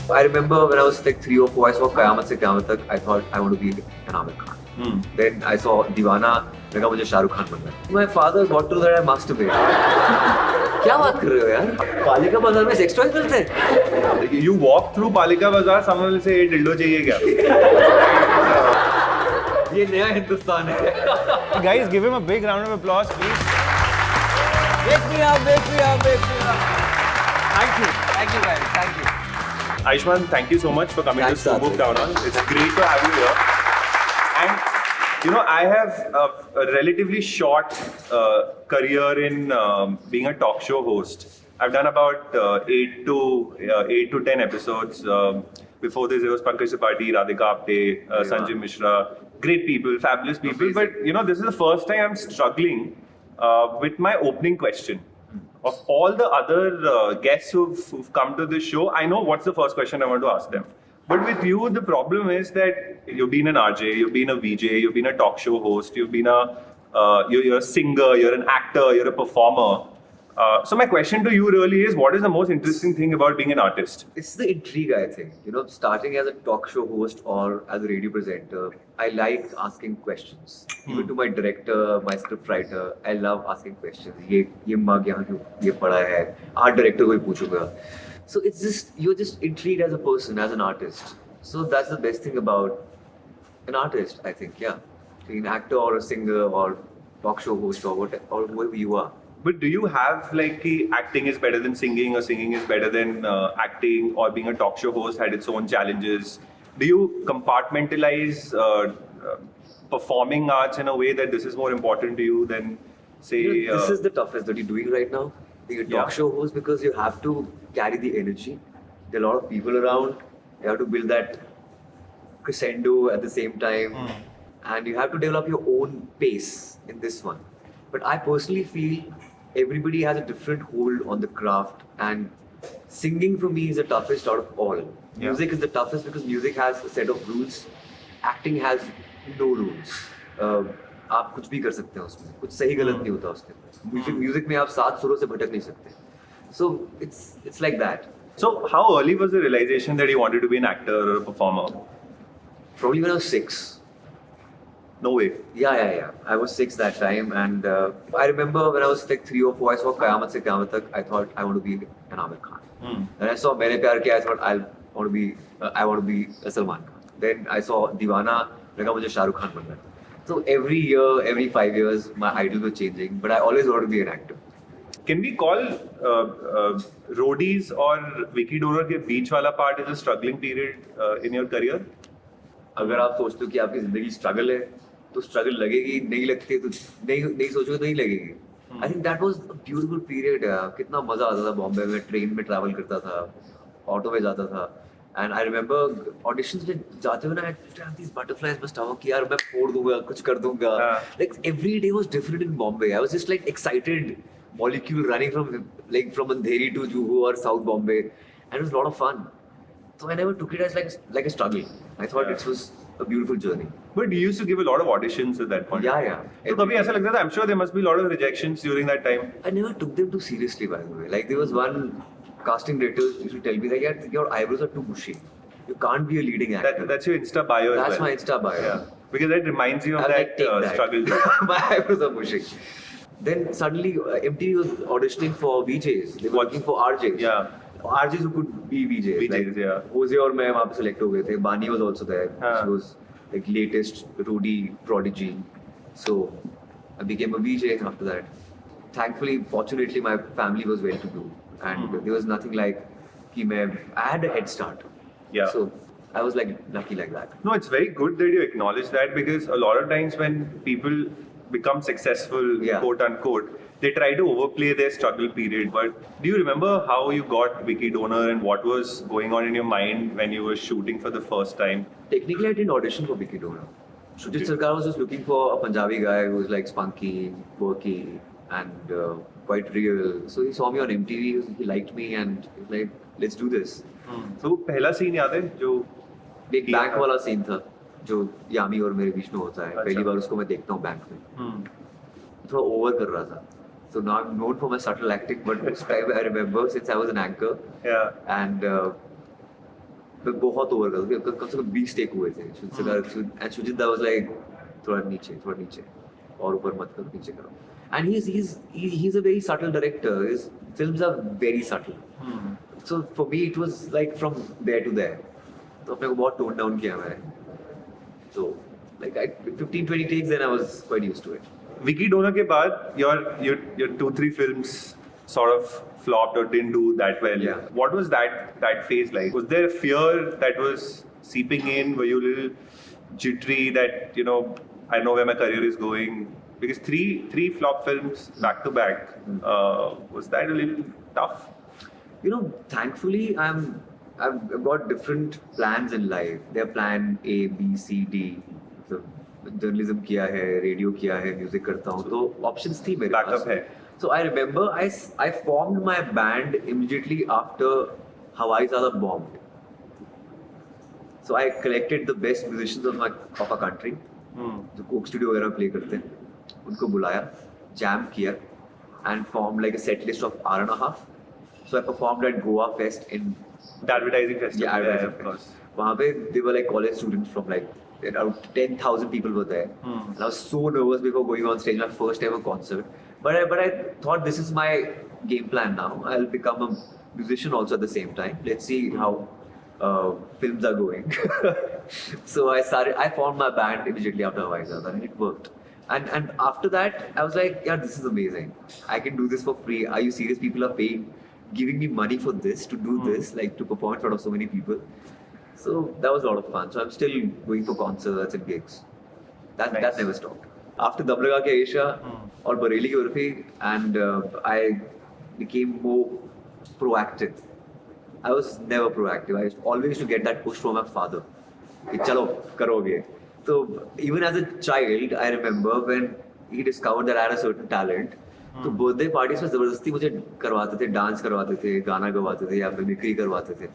I remember when I was like 3 or 4, I saw Qayamat Se Qayamat Tak. I thought I want to be an Amir Khan. Then I saw Deewana. I thought मुझे शाहरुख खान बनना है. My father got to that I masturbate. क्या बात कर रहे हो यार? पालिका बाजार में सेक्स टॉय मिलते हैं? You walk through Palika Bazaar, someone will say, "ये dildo चाहिए क्या?" ये नया हिंदुस्तान है. Guys, give him a big round of applause, please. Wake me up, wake me up, wake me up. Thank you guys, thank you. Aishman, thank you so much for coming Thanks, to Slow Move Down On. It's great to have you here. And you know, I have a relatively short career in being a talk show host. I've done about 8 to 10 episodes. Before this, there was Pankaj Tripathi, Radhika Apte, Sanjay Mishra. Great people, fabulous people. Amazing. But you know, this is the first time I'm struggling with my opening question. Of all the other guests who've come to this show, I know what's the first question I want to ask them. But with you, the problem is that you've been an RJ, you've been a VJ, you've been a talk show host, you've been you're a singer, you're an actor, you're a performer. So my question to you really is, what is the most interesting thing about being an artist? It's the intrigue, I think. You know, starting as a talk show host or as a radio presenter, I like asking questions. Even to my director, my script writer, I love asking questions. ये mug यहाँ क्यों ये पड़ा है? Art director को ही पूछूंगा. So it's just you're just intrigued as a person, as an artist. So that's the best thing about an artist, I think. Yeah, being an actor or a singer or talk show host or whoever you are. But do you have like acting is better than singing or singing is better than acting, or being a talk show host had its own challenges? Do you compartmentalize performing arts in a way that this is more important to you than say... You know, this is the toughest that you're doing right now, being a talk show host, because you have to carry the energy. There are a lot of people around. You have to build that crescendo at the same time. And you have to develop your own pace in this one. But I personally feel everybody has a different hold on the craft, and singing for me is the toughest out of all. Music is the toughest because music has a set of rules. Acting has no rules. आप कुछ भी कर सकते हैं उसमें, कुछ सही गलत नहीं होता उसमें. Music में आप 7 सुरों से भटक नहीं सकते. So it's like that. So how early was the realization that you wanted to be an actor or a performer? Probably when I was 6. No way. Yeah. I was 6 that time, and I remember when I was like 3 or 4, I saw Qayamat Se Qayamat Tak. I thought I want to be an Amir Khan. Then I saw Maine Pyar Kiya. I thought I want to be a Salman Khan. Then I saw Deewana. I thought मुझे शाहरुख खान बनना है. So every year, every 5 years, my idols were changing, but I always wanted to be an actor. Can we call roadies or Vicky Donor के बीच वाला part is a struggling period in your career? अगर आप सोचते हो कि आपकी जिंदगी struggle है, तो स्ट्रगल लगेगी. नहीं लगती तो नहीं सोचोगे तो नहीं लगेगी. I think that was a beautiful period. कितना मजा आता था बॉम्बे में. ट्रेन में ट्रैवल करता था, ऑटो में जाता था. एंड आई रिमेंबर ऑडिशंस में जाते हुए ना, I have these butterflies in stomach कि यार मैं फोड़ दूंगा, कुछ कर दूंगा. Like every day was different in Bombay. I was just like excited molecule running from Andheri to Juhu or South Bombay, and it was a lot of fun. So I never took it as like a struggle. I thought it was a beautiful journey. But you used to give a lot of auditions at that point. Yeah. So कभी ऐसा लगता था, I'm sure there must be a lot of rejections during that time. I never took them too seriously, by the way. Like there was one casting director who used to tell me that, yeah, your eyebrows are too bushy. You can't be a leading actor. That's your Insta bio as well. That's my Insta bio. Yeah. Because that reminds you of that struggle. My eyebrows are bushy. Then suddenly MTV was auditioning for VJs. They were looking for RJs. Yeah. RJs who could be VJs. VJs, yeah. Jose और मैं वहाँ पे select हो गए थे. Bani was also there. She was like latest Rudy prodigy. So I became a VJ after that. Thankfully, fortunately, my family was well to do, and there was nothing like कि I had a head start. Yeah. So I was like lucky like that. No, it's very good that you acknowledge that, because a lot of times when people become successful, quote unquote, they try to overplay their struggle period. But do you remember how you got Vicky Donor and what was going on in your mind when you were shooting for the first time? Technically, I didn't audition for Vicky Donor. Sujit Sarkar was just looking for a Punjabi guy who was like spunky, quirky, and quite real. So he saw me on MTV, he liked me, and he was like, let's do this. So पहला scene याद है जो एक bank वाला scene था जो यामी और मेरे बीच में होता है. पहली बार उसको मैं देखता हूँ बैंक में. थोड़ा ओवर कर रहा था. So now I'm known for my subtle acting, but this time I remember, since I was an anchor, and मैं बहुत ओवर कर कम से कम 20 टेक हुए थे and Sujit that was like थोड़ा नीचे और ऊपर मत करो नीचे करो and he's a very subtle director. His films are very subtle. So for me it was like from there to there. तो अपने को बहुत टोन डाउन किया मैंने. So like 15-20 takes then I was quite used to it. Vicky Donor के बाद your 2-3 films sort of flopped or didn't do that well. Yeah. What was that phase like? Was there a fear that was seeping in? Were you a little jittery that I know where my career is going? Because three flop films back to back. Was that a little tough? Thankfully I've got different plans in life. There are plan A, B, C, D. So journalism किया है, radio किया है, music करता हूँ, तो options थी मेरे पास. Backup है. So I remember I formed my band immediately after Hawaii Zada bombed. So I collected the best musicians of our country, जो Coke Studio वगैरह play करते हैं, उनको बुलाया, jam किया, and formed like a set list of hour and a half. So I performed at Goa Fest in The advertising festival. Yeah, advertising of course. वहाँ पे they were like college students from like around 10,000 people were there. And I was so nervous before going on stage, my first ever concert. But I thought this is my game plan now. I'll become a musician also at the same time. Let's see how films are going. So I formed my band immediately after Hawaii Zada and it worked. And after that, I was like, yeah, this is amazing. I can do this for free. Are you serious? People are giving me money for this, to do this, like to perform in front of so many people. So that was a lot of fun. So I'm still going for concerts and gigs. That never stopped. After Dab Laga Ke Aisha or Bareilly Ki Urfi, and I became more proactive. I was never proactive. I always used to get that push from my father. Ki chalo, karoge. So even as a child, I remember when he discovered that I had a certain talent. तो birthday parties में जबरदस्ती मुझे करवाते थे, dance करवाते थे, गाना गवाते थे या मिमिक्री करवाते थे.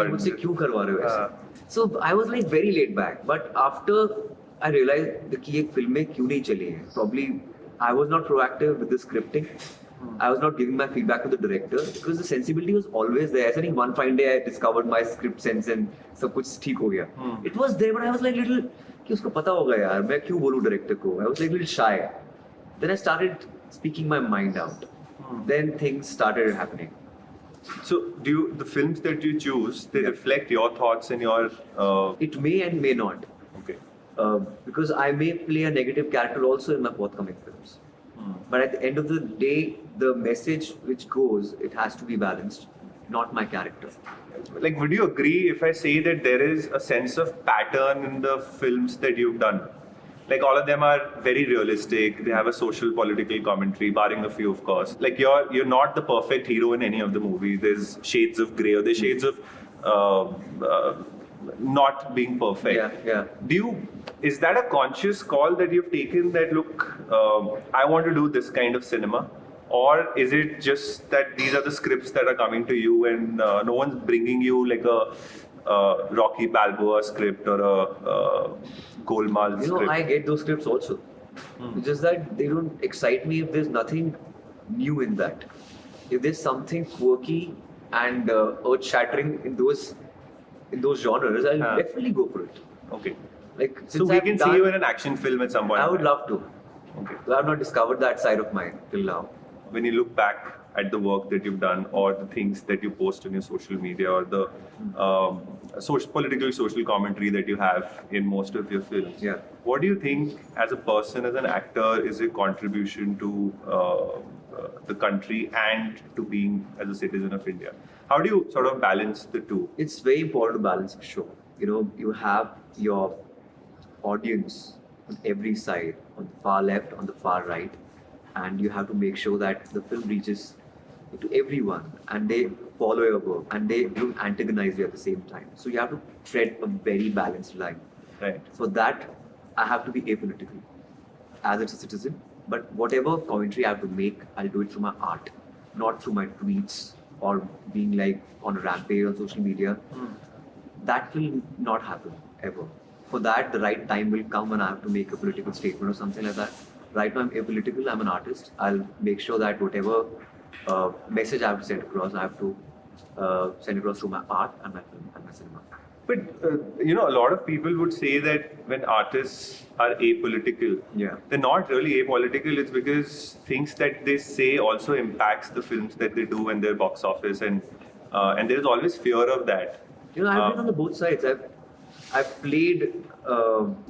मुझसे क्यों करवा रहे हो ऐसे? So I was like very late back, but after I realise कि ये फिल्में क्यों नहीं चली हैं. Probably I was not proactive with the scripting. I was not giving my feedback to the director because the sensibility was always there. ऐसा नहीं one fine day I discovered my script sense and सब कुछ ठीक हो गया. It was there, but I was like little कि उसको पता होगा यार, मैं क्यों बोलूँ director को. I was like little shy. Then I started speaking my mind out. Then things started happening. So the films that you choose, they reflect your thoughts and your It may and may not. Okay. Because I may play a negative character also in my forthcoming films. But at the end of the day, the message which goes, it has to be balanced, not my character. Like, would you agree if I say that there is a sense of pattern in the films that you've done? Like, all of them are very realistic. They have a social, political commentary, barring a few, of course. Like, you're not the perfect hero in any of the movies. There's shades of grey, or there's shades of not being perfect. Yeah. Is that a conscious call that you've taken that, look, I want to do this kind of cinema? Or is it just that these are the scripts that are coming to you and no one's bringing you like a Rocky Balboa script or a Golmaal script? I get those scripts also. It's just that they don't excite me if there's nothing new in that. If there's something quirky and earth-shattering in those genres, I'll definitely go for it. Okay. Like, so we can see you in an action film at some point. I would love to. Okay. So I've not discovered that side of mine till now. When you look back at the work that you've done or the things that you post on your social media or the political social commentary that you have in most of your films, what do you think as a person, as an actor, is a contribution to the country and to being as a citizen of India? How do you sort of balance the two? It's very important to balance for sure. You have your audience on every side, on the far left, on the far right, and you have to make sure that the film reaches to everyone and they follow your work and they don't antagonize you at the same time. So you have to tread a very balanced line. Right. For that, I have to be apolitical as a citizen, but whatever commentary I have to make, I'll do it through my art, not through my tweets or being like on a rampage on social media. That will not happen ever. For that, the right time will come when I have to make a political statement or something like that. Right now, I'm apolitical, I'm an artist. I'll make sure that whatever message I have to send across, I have to send across through my art and my film and my cinema. But you know, a lot of people would say that when artists are apolitical, Yeah. they're not really apolitical. It's because things that they say also impacts the films that they do and their box office, and there is always fear of that. You know, I've been on the both sides. I've played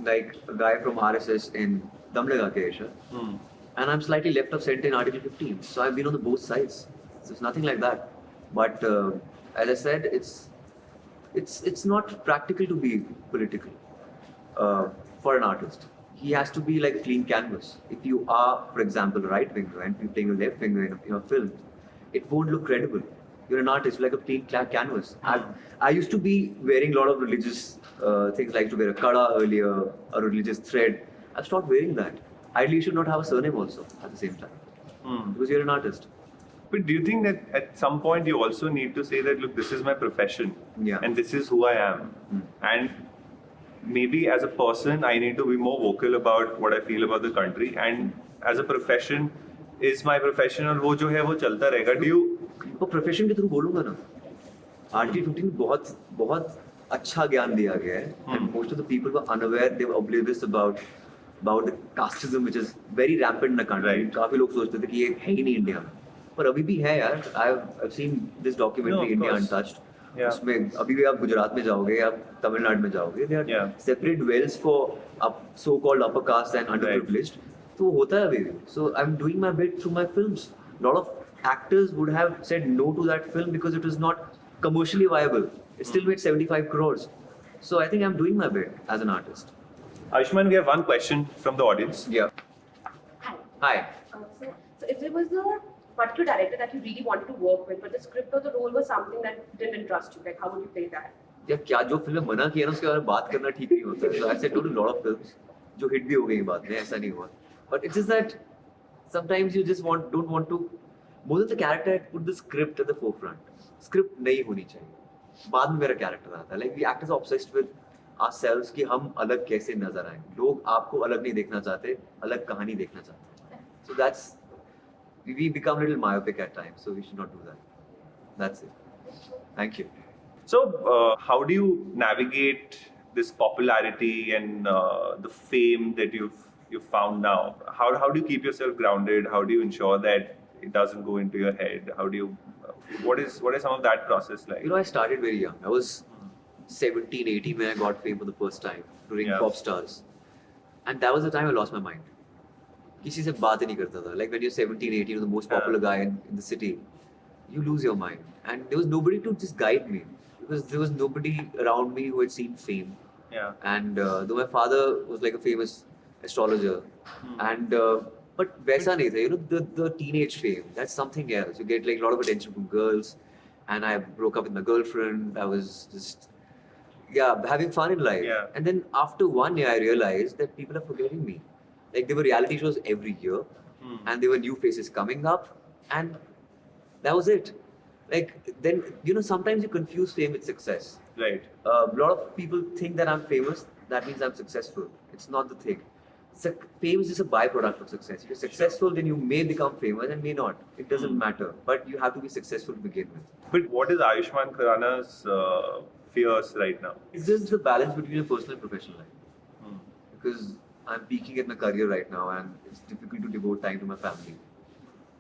like a guy from RSS in Dam Laga Ke Aisha, and I'm slightly left of center in Article 15. So I've been on the both sides. So it's nothing like that. But as I said, it's not practical to be political for an artist. He has to be like a clean canvas. If you are, for example, a right winger and you're playing a left winger in your film, it won't look credible. You're an artist, like a clean canvas. I used to be wearing a lot of religious things, like to wear a kada earlier, a religious thread. I've stopped wearing that. Ideally, you should not have a surname also at the same time, because you're an artist. But do you think that at some point you also need to say that, look, this is my profession, Yeah. and this is who I am, and maybe as a person I need to be more vocal about what I feel about the country, and as a profession, is my profession और वो जो है वो चलता रहेगा. Do you? वो profession के through बोलूंगा ना. Article 15 बहुत बहुत अच्छा ज्ञान दिया गया है. And most of the people were unaware, they were oblivious about the casteism which is very rampant in the country. Right. काफी लोग सोचते थे कि ये है ही नहीं इंडिया में, पर अभी भी है यार. I've seen this documentary, No, of India course. Untouched. Yeah. उसमें अभी भी आप गुजरात में जाओगे, आप तमिलनाडु में जाओगे, there are Yeah. separate wells for so-called upper caste and underprivileged. तो वो होता है अभी भी. So I'm doing my bit through my films. A lot of actors would have said no to that film because it was not commercially viable. It still made 75 crores. So I think I'm doing my bit as an artist. Ayushman, we have one question from the audience. Yeah. Hi. Hi. So if there was a particular director that you really wanted to work with, but the script or the role was something that didn't interest you, like how would you play that? या क्या जो film मना किया ना उसके बारे में बात करना ठीक नहीं होता है. So I said no to a lot of films जो हिट भी हो गई बाद में, ऐसा नहीं हुआ. But it's just that sometimes you just don't want to. More than the character, I put the script at the forefront. Script नहीं होनी चाहिए. बाद में मेरा character आता है. Like we actors are obsessed with ourselves कि हम अलग कैसे नजर आए. लोग आपको अलग नहीं देखना चाहते, अलग कहानी देखना चाहते हैं. So that's, we become a little myopic at times. So we should not do that. That's it. Thank you. So, how do you navigate this popularity and the fame that you've found now? How do you keep yourself grounded? How do you ensure that it doesn't go into your head? How do you? What is some of that process like? You know, I started very young. I was 17, 18 when I got fame for the first time during Yeah. Pop Stars, and that was the time I lost my mind. किसी से बात ही नहीं करता था. Like when you're 17, 18, you're the most popular guy in the city, you lose your mind. And there was nobody to just guide me because there was nobody around me who had seen fame. Yeah. And though my father was like a famous astrologer, and but वैसा नहीं था. You know, the teenage fame, that's something else. You get like a lot of attention from girls, and I broke up with my girlfriend. I was just having fun in life. Yeah. And then after 1 year, I realized that people are forgetting me. Like there were reality shows every year, and there were new faces coming up, and that was it. Like then, you know, sometimes you confuse fame with success. Right. A lot of people think that I'm famous, that means I'm successful. It's not the thing. Fame is just a byproduct of success. If you're successful, then you may become famous and may not. It doesn't matter. But you have to be successful to begin with. But what is Ayushman Khurrana's fears right now? It's just the balance between your personal and professional life. Because I'm peaking at my career right now, and it's difficult to devote time to my family.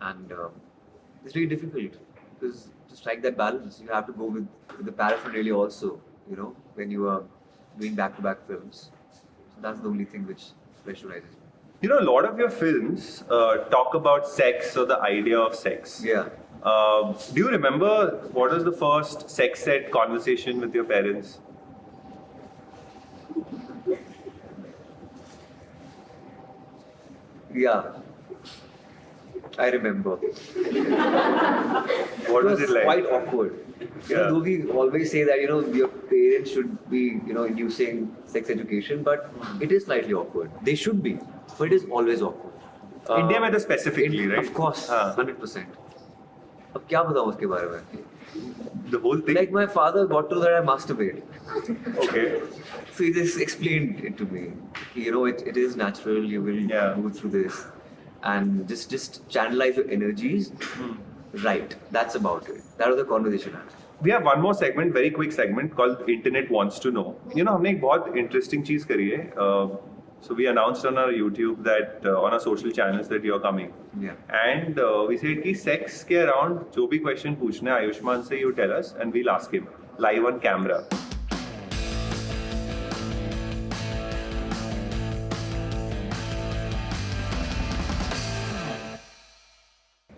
And it's really difficult because to strike that balance, you have to go with the paraphernalia also, you know, when you are doing back-to-back films. So that's the only thing which pressurizes me. You know, a lot of your films talk about sex or the idea of sex. Yeah. Do you remember what was the first sex ed conversation with your parents? Yeah. I remember. What was it like? Quite awkward. You know, though we always say that, you know, your parents should be, you know, inducing sex education, but it is slightly awkward. They should be, but it is always awkward. India में तो specifically, right? Of course, हाँ. 100%. अब क्या बताऊँ उसके बारे में? The whole thing? Like my father got to that I masturbate. Okay. So he just explained it to me. You know, it is natural. You will Yeah. go through this, and just channelize your energies right. That's about it. That was the conversation. We have one more segment, very quick segment called Internet Wants to Know. You know, हमने एक बहुत interesting चीज करी है. So we announced on our YouTube that on our social channels that you're coming. Yeah. And we said कि sex के around जो भी question पूछने आयुष्मान से you tell us and we'll ask him live on camera.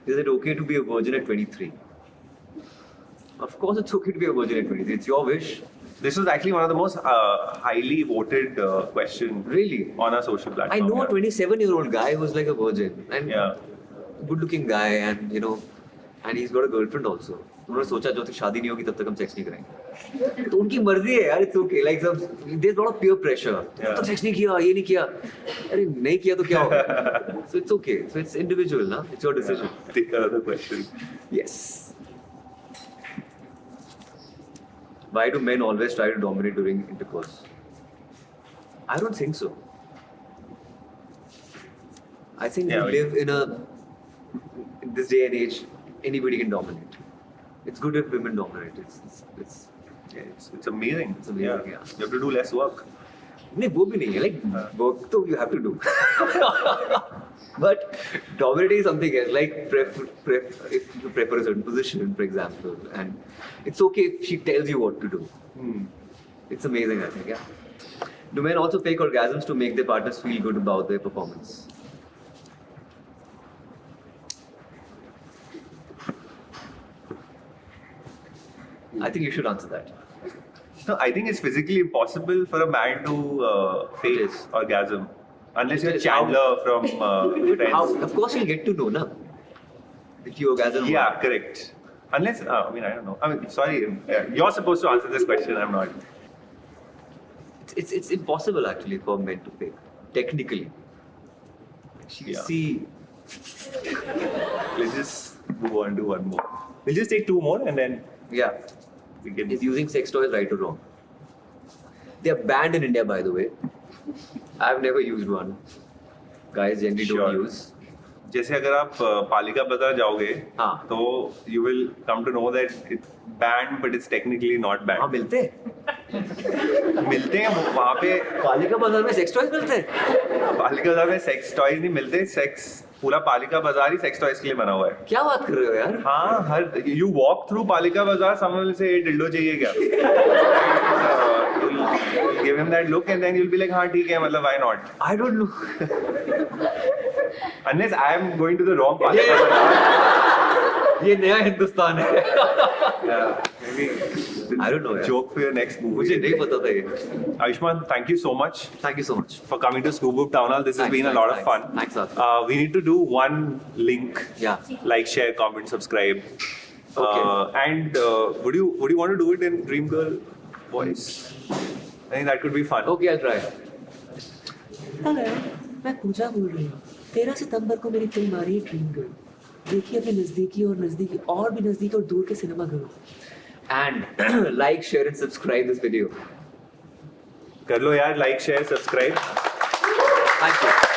Is it okay to be a virgin at 23? Of course, it's okay to be a virgin at 23. It's your wish. This was actually one of the most highly voted questions Really? on our social I platform. know a 27-year-old guy who's like a virgin and Yeah. good-looking guy, and and he's got a girlfriend also. उन्होंने सोचा जब तक शादी नहीं होगी तब तक हम सेक्स नहीं करेंगे. तो उनकी मर्जी है यार. It's okay. Like there's a lot of peer pressure. Yeah. तब तक सेक्स नहीं किया, ये नहीं किया. अरे नहीं किया तो क्या होगा? So it's okay. So it's individual, na? It's your decision. Take another question. Yes. Why do men always try to dominate during intercourse? I don't think so. I think Yeah, we live in this day and age, anybody can dominate. It's good if women dominate. It's amazing. It's amazing, yeah. You have to do less work. नहीं वो भी नहीं है. Like work तो you have to do. But dominating is something else. Like if you prefer a certain position, for example, and it's okay if she tells you what to do. It's amazing, I think. Yeah. Do men also fake orgasms to make their partners feel good about their performance? I think you should answer that. No, I think it's physically impossible for a man to fake It is. orgasm. Unless you're It is. Chandler from Friends. How? Of course, you'll get to know, na? If you orgasm. or Yeah, not. correct. Unless, I don't know. Sorry, you're supposed to answer this question, I'm not. It's impossible actually for men to fake. Technically. Yeah. See, Let's just do one more. We'll just take two more and then yeah. we can. Is using sex toys right or wrong? They are banned in India, by the way. I've never used one. Guys generally Sure. don't use. जैसे अगर आप पालिका बाजार जाओगे हाँ. तो you will come to know that it's banned but it's technically not हाँ banned. मिलते हैं. मिलते हैं वहाँ पे पालिका बाजार में सेक्स टॉयज मिलते हैं. पालिका बाजार में सेक्स टॉयज नहीं मिलते. सेक्स पूरा पालिका बाजार ही सेक्स टॉयज के लिए बना हुआ है. क्या बात कर रहे हो यार? हाँ, हर you walk through पालिका बाजार, someone will say dildo चाहिए क्या? You'll give him that look and then you'll be like हाँ ठीक है, मतलब why not? I don't know. Unless I am going to the wrong पालिका बाजार. ये नया हिंदुस्तान है. Maybe I don't know. यार. joke for your next movie. मुझे नहीं पता था ये. Ayushman, thank you so much Thank you so much. for coming to Scoop Book Town Hall. This has Thanks, been a thanks, lot of fun. thanks. Thanks, Arthur. We need to do one link. Yeah. Like, share, comment, subscribe. Okay. And would you want to do it in Dream Girl voice? I think that could be fun. Okay, I'll try. Hello, मैं पूजा बोल रही हूँ. 13 सितंबर को मेरी film आ रही है dream girl. देखिए अपने नजदीकी और भी नजदीकी और दूर के सिनेमा घरों. And like, share, and subscribe this video. कर लो यार, like, share, subscribe. Thank you.